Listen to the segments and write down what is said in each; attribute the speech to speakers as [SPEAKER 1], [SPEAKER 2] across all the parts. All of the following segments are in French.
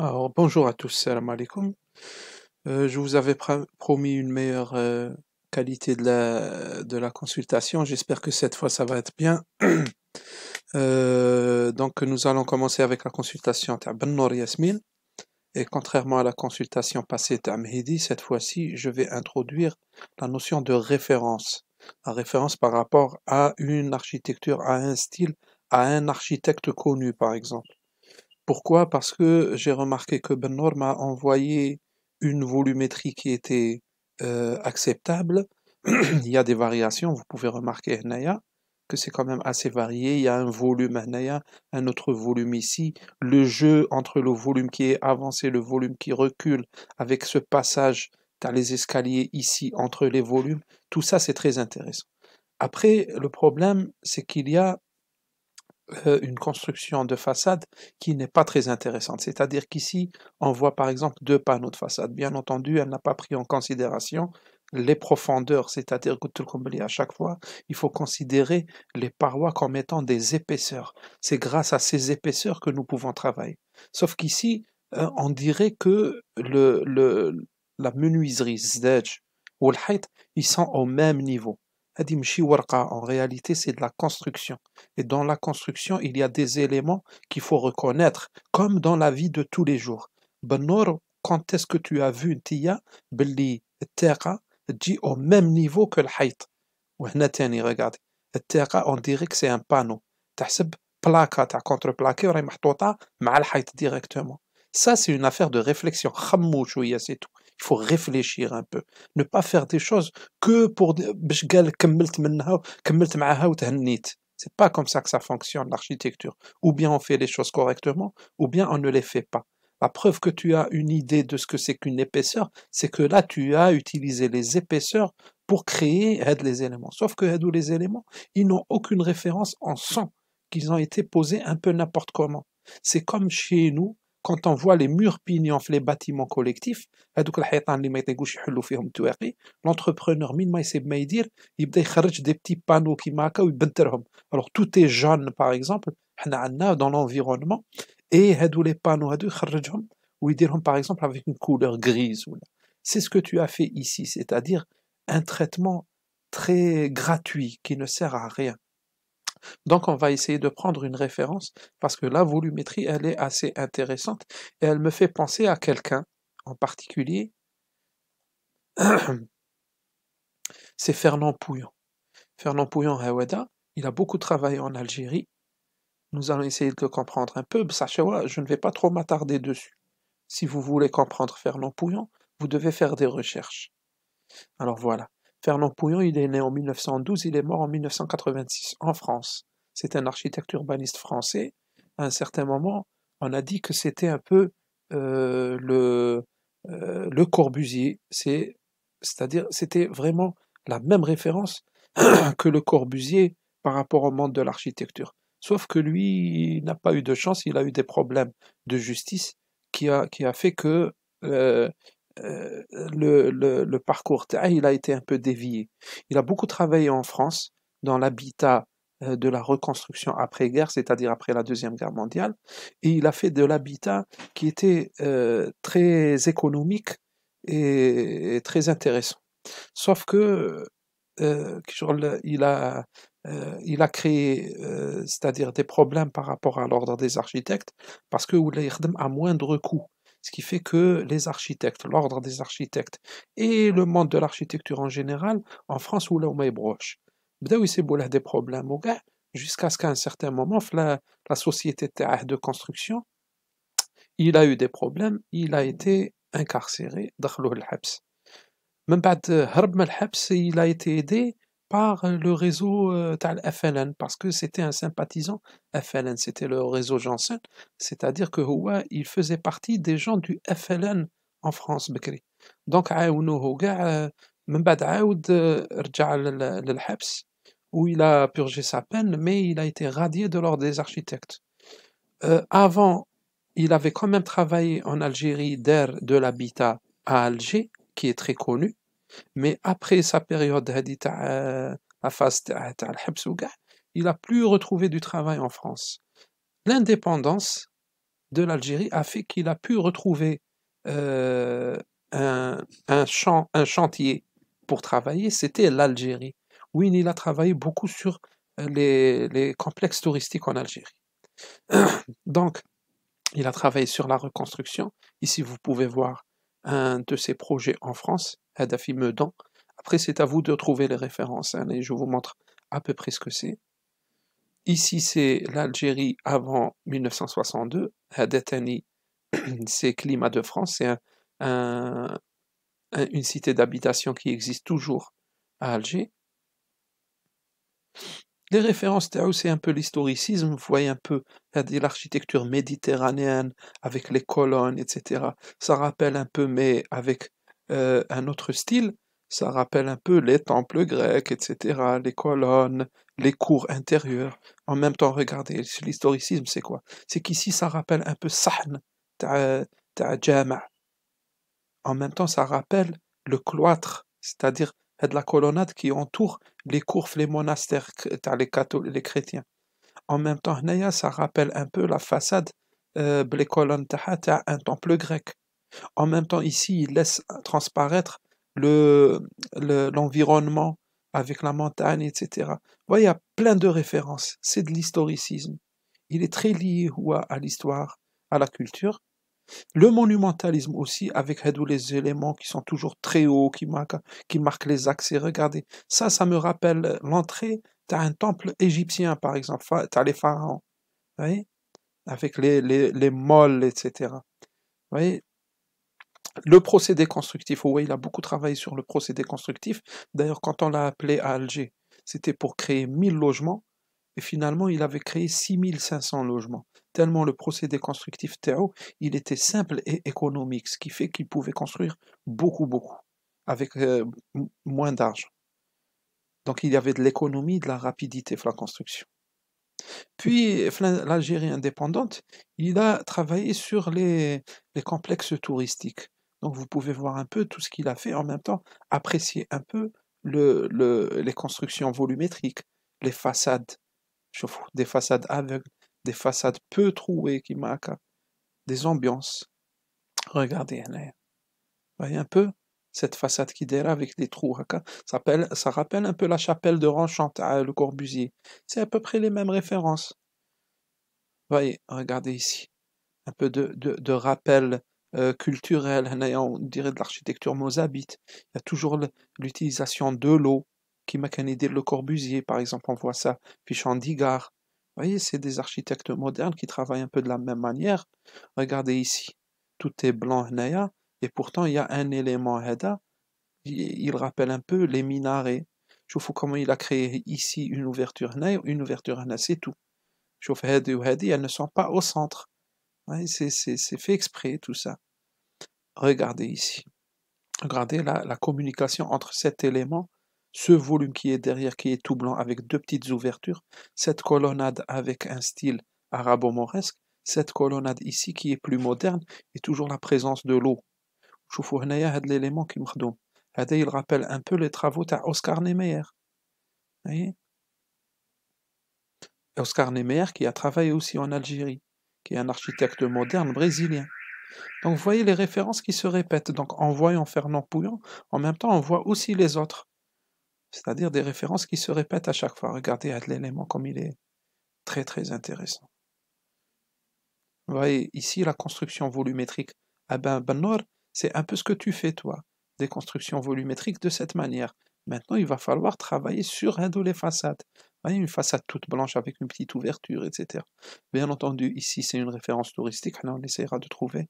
[SPEAKER 1] Alors, bonjour à tous, salam alaikum. Je vous avais promis une meilleure qualité de la consultation. J'espère que cette fois ça va être bien. Donc, nous allons commencer avec la consultation de Ben Nour Yasmin. Et contrairement à la consultation passée de Mehdi, cette fois-ci, je vais introduire la notion de référence. La référence par rapport à une architecture, à un style, à un architecte connu, par exemple. Pourquoi? Parce que j'ai remarqué que Ben Nour m'a envoyé une volumétrie qui était acceptable. Il y a des variations, vous pouvez remarquer Hnaya, que c'est quand même assez varié. Il y a un volume Hnaya, un autre volume ici. Le jeu entre le volume qui est avancé, le volume qui recule, avec ce passage, tu as les escaliers ici entre les volumes. Tout ça, c'est très intéressant. Après, le problème, c'est qu'il y a une construction de façade qui n'est pas très intéressante. C'est-à-dire qu'ici, on voit par exemple deux panneaux de façade. Bien entendu, elle n'a pas pris en considération les profondeurs, c'est-à-dire à chaque fois, il faut considérer les parois comme étant des épaisseurs. C'est grâce à ces épaisseurs que nous pouvons travailler. Sauf qu'ici, on dirait que la menuiserie, zdaj ou le hayt, ils sont au même niveau. هذه ماشي ورقة. En réalité, c'est de la construction. Et dans la construction, il y a des éléments qu'il faut reconnaître, comme dans la vie de tous les jours. Benoor, quand est-ce que tu as vu Tia Belli Terra dit au même niveau que le Haït? وهنا تاني regarde. التاقة on dirait que c'est un panneau. تحسب placa تاع contreplaqué وراهي محطوطة مع الحيط directement. Ça, c'est une affaire de réflexion. خمو شوية, c'est tout. Il faut réfléchir un peu. Ne pas faire des choses que pour باش قال كملت منها كملت معاها وتهنيت. C'est pas comme ça que ça fonctionne, l'architecture. Ou bien on fait les choses correctement, ou bien on ne les fait pas. La preuve que tu as une idée de ce que c'est qu'une épaisseur, c'est que là, tu as utilisé les épaisseurs pour créer les éléments. Sauf que les éléments, ils n'ont aucune référence en son, qu'ils ont été posés un peu n'importe comment. C'est comme chez nous, quand on voit les murs pignons, les bâtiments collectifs, l'entrepreneur, il des petits panneaux qui marquent ou alors tout est jaune par exemple, dans l'environnement, et les panneaux ou par exemple avec une couleur grise. C'est ce que tu as fait ici, c'est-à-dire un traitement très gratuit qui ne sert à rien. Donc on va essayer de prendre une référence parce que la volumétrie, elle est assez intéressante et elle me fait penser à quelqu'un en particulier, c'est Fernand Pouillon. Fernand Pouillon Hawada, il a beaucoup travaillé en Algérie. Nous allons essayer de le comprendre un peu. Sachawa, je ne vais pas trop m'attarder dessus. Si vous voulez comprendre Fernand Pouillon, vous devez faire des recherches. Alors voilà. Fernand Pouillon, il est né en 1912, il est mort en 1986 en France. C'est un architecte urbaniste français. À un certain moment, on a dit que c'était un peu euh, le, le Corbusier. C'est-à-dire, c'était vraiment la même référence que le Corbusier par rapport au monde de l'architecture. Sauf que lui, il n'a pas eu de chance, il a eu des problèmes de justice qui a fait que euh, le parcours il a été un peu dévié. Il a beaucoup travaillé en France dans l'habitat de la reconstruction après-guerre, c'est-à-dire après la Deuxième Guerre mondiale, et il a fait de l'habitat qui était très économique et très intéressant. Sauf que il a créé, c'est-à-dire des problèmes par rapport à l'ordre des architectes, parce que ولا يخدم à moindre coût. Ce qui fait que les architectes, l'ordre des architectes et le monde de l'architecture en général, en France, ولاو ما يبغوش. بداو يسيبوا له des problèmes وكاع, jusqu'à ce qu'à un certain moment, la société تاعه de construction, il a eu des problèmes, il a été incarcéré, دخلوه الحبس. من بعد هرب من الحبس, il a été aidé par le réseau تاع ال FLN parce que c'était un sympathisant FLN, c'était le réseau Janssen, c'est-à-dire que هو il faisait partie des gens du FLN en France بكري. Donc عاونوه كاع, من بعد عاود رجع للحبس où il a purgé sa peine, mais il a été radié de l'ordre des architectes. Avant, il avait quand même travaillé en Algérie d'air de l'habitat à Alger, qui est très connu, mais après sa période la phase تاع الحبس وكاع, il a plus retrouvé du travail en France. L'indépendance de l'Algérie a fait qu'il a pu retrouver euh, un chantier pour travailler, c'était l'Algérie. Oui, il a travaillé beaucoup sur les complexes touristiques en Algérie. Donc, il a travaillé sur la reconstruction. Ici, vous pouvez voir un de ses projets en France, Hadafi Medan. Après, c'est à vous de trouver les références, hein, et je vous montre à peu près ce que c'est. Ici, c'est l'Algérie avant 1962. Hadatani, c'est Climat de France, c'est un- une cité d'habitation qui existe toujours à Alger. Les références تاعو c'est un peu l'historicisme, vous voyez un peu l'architecture méditerranéenne avec les colonnes, etc. Ça rappelle un peu, mais avec un autre style, ça rappelle un peu les temples grecs, etc. Les colonnes, les cours intérieures. En même temps, regardez, l'historicisme c'est quoi? C'est qu'ici ça rappelle un peu Sahn, تاع جامع. En même temps, ça rappelle le cloître, c'est-à-dire de la colonnade qui entoure les cours, les monastères, les chrétiens. En même temps, هنايا, ça rappelle un peu la façade, les colonnes تاع un temple grec. En même temps, ici, il laisse transparaître le, l'environnement avec la montagne, etc. Vous voyez, il y a plein de références. C'est de l'historicisme. Il est très lié à l'histoire, à la culture. Le monumentalisme aussi, avec les éléments qui sont toujours très hauts, qui marquent les accès. Regardez, ça me rappelle l'entrée d'un temple égyptien, par exemple. T'as les pharaons, vous voyez, avec les molles, etc. Vous voyez, le procédé constructif, oui, il a beaucoup travaillé sur le procédé constructif. D'ailleurs, quand on l'a appelé à Alger, c'était pour créer 1000 logements. Et finalement, il avait créé 6500 logements. Tellement le procédé constructif Théo, il était simple et économique, ce qui fait qu'il pouvait construire beaucoup, avec moins d'argent. Donc il y avait de l'économie, de la rapidité dans la construction. Puis, l'Algérie indépendante, il a travaillé sur les complexes touristiques. Donc vous pouvez voir un peu tout ce qu'il a fait, en même temps apprécier un peu les constructions volumétriques, les façades. شوفوا des façades aveugles, des façades peu trouées qui marquent, des ambiances. Regardez هنايا. Voyez un peu cette façade qui déra avec des trous هكا. Ça rappelle un peu la chapelle de Ranchamp à Le Corbusier. C'est à peu près les mêmes références. Voyez, regardez ici. Un peu de rappel culturel. هنايا on dirait de l'architecture mozabite. Il y a toujours l'utilisation de l'eau qui m'a canidé Le Corbusier, par exemple, on voit ça, puis Chandigarh. Vous voyez, c'est des architectes modernes qui travaillent un peu de la même manière. Regardez ici, tout est blanc هنايا, et pourtant il y a un élément هذا, il rappelle un peu les minarets. شوفوا comment il a créé ici une ouverture هنايا, une ouverture هنا, c'est tout. شوف هذه وهذه, elles ne sont pas au centre. Ouais, c'est fait exprès tout ça. Regardez ici. Regardez la communication entre cet élément, ce volume qui est derrière, qui est tout blanc avec deux petites ouvertures, cette colonnade avec un style arabo-mauresque, cette colonnade ici qui est plus moderne et toujours la présence de l'eau. شوفوا هنايا هاد l'élément qui مخدوم. هذا il rappelle un peu les travaux تاع Oscar Niemeyer. Vous voyez? Oscar Niemeyer qui a travaillé aussi en Algérie, qui est un architecte moderne brésilien. Donc vous voyez les références qui se répètent. Donc en voyant Fernand Pouillon, en même temps on voit aussi les autres. C'est-à-dire des références qui se répètent à chaque fois. Regardez l'élément comme il est très intéressant. Vous voyez ici la construction volumétrique. Ah ben Nord, c'est un peu ce que tu fais toi. Des constructions volumétriques de cette manière. Maintenant il va falloir travailler sur un de les façades. Vous voyez une façade toute blanche avec une petite ouverture, etc. Bien entendu, ici c'est une référence touristique. Là on essaiera de trouver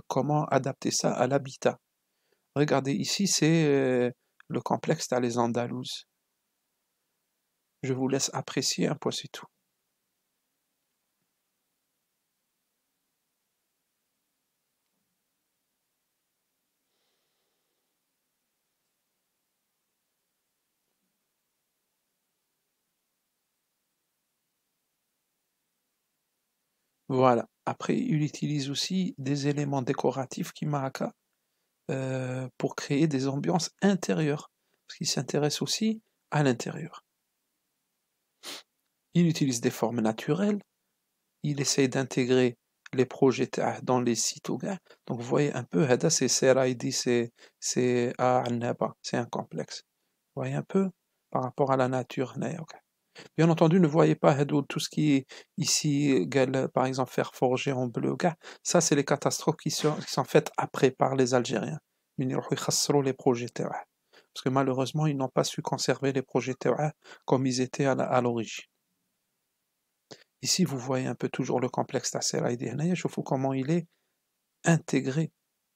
[SPEAKER 1] comment adapter ça à l'habitat. Regardez, ici, c'est le complexe dans les Andalouses. Je vous laisse apprécier un peu, c'est tout. Voilà. Après, il utilise aussi des éléments décoratifs qui marquent pour créer des ambiances intérieures. Parce qu'il s'intéresse aussi à l'intérieur. Il utilise des formes naturelles. Il essaye d'intégrer les projets dans les sites. Donc vous voyez un peu, هذا c'est Seraïdi, c'est à Annaba, c'est un complexe. Vous voyez un peu par rapport à la nature. Bien entendu, ne voyez pas tout ce qui est ici, par exemple, faire forger en bleu. Ça, c'est les catastrophes qui sont faites après par les Algériens. Ils ont les projets تاعه. Parce que malheureusement, ils n'ont pas su conserver les projets تاعه comme ils étaient à l'origine. Ici, vous voyez un peu toujours le complexe Tasseraïdi. Je vois comment il est intégré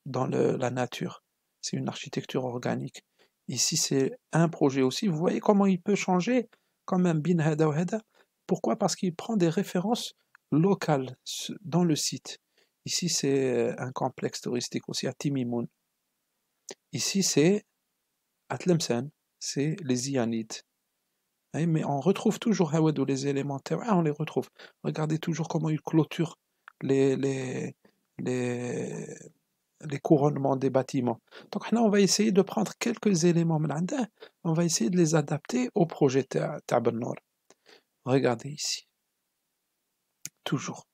[SPEAKER 1] dans la nature. C'est une architecture organique. Ici, c'est un projet aussi. Vous voyez comment il peut changer quand même bin hada ou hada. Pourquoi? Parce qu'il prend des références locales dans le site. Ici, c'est un complexe touristique aussi à Timimoun. Ici, c'est à Tlemcen, c'est les Ianides. Mais on retrouve toujours Hawadou, les élémentaires, on les retrouve. Regardez toujours comment ils clôturent les, les, les, les couronnements des bâtiments. Donc là, on va essayer de prendre quelques éléments, on va essayer de les adapter au projet Ta'ab Noor. Regardez ici. Toujours.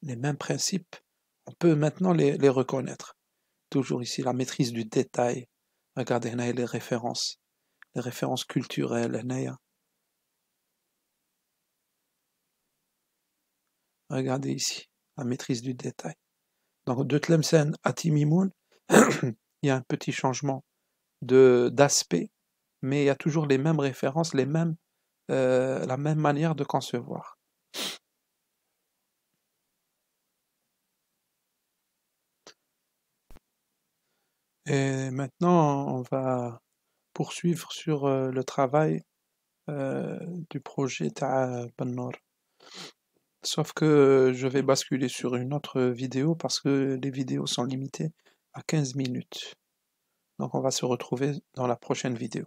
[SPEAKER 1] Les mêmes principes, on peut maintenant les reconnaître. Toujours ici, la maîtrise du détail. Regardez, les références culturelles. Regardez ici, la maîtrise du détail. Donc de Tlemcen à Timimoun, il y a un petit changement d'aspect, mais il y a toujours les mêmes références, la même manière de concevoir. Et maintenant, on va poursuivre sur le travail du projet Ta'a Ben Nour. Sauf que je vais basculer sur une autre vidéo parce que les vidéos sont limitées à 15 minutes. Donc on va se retrouver dans la prochaine vidéo.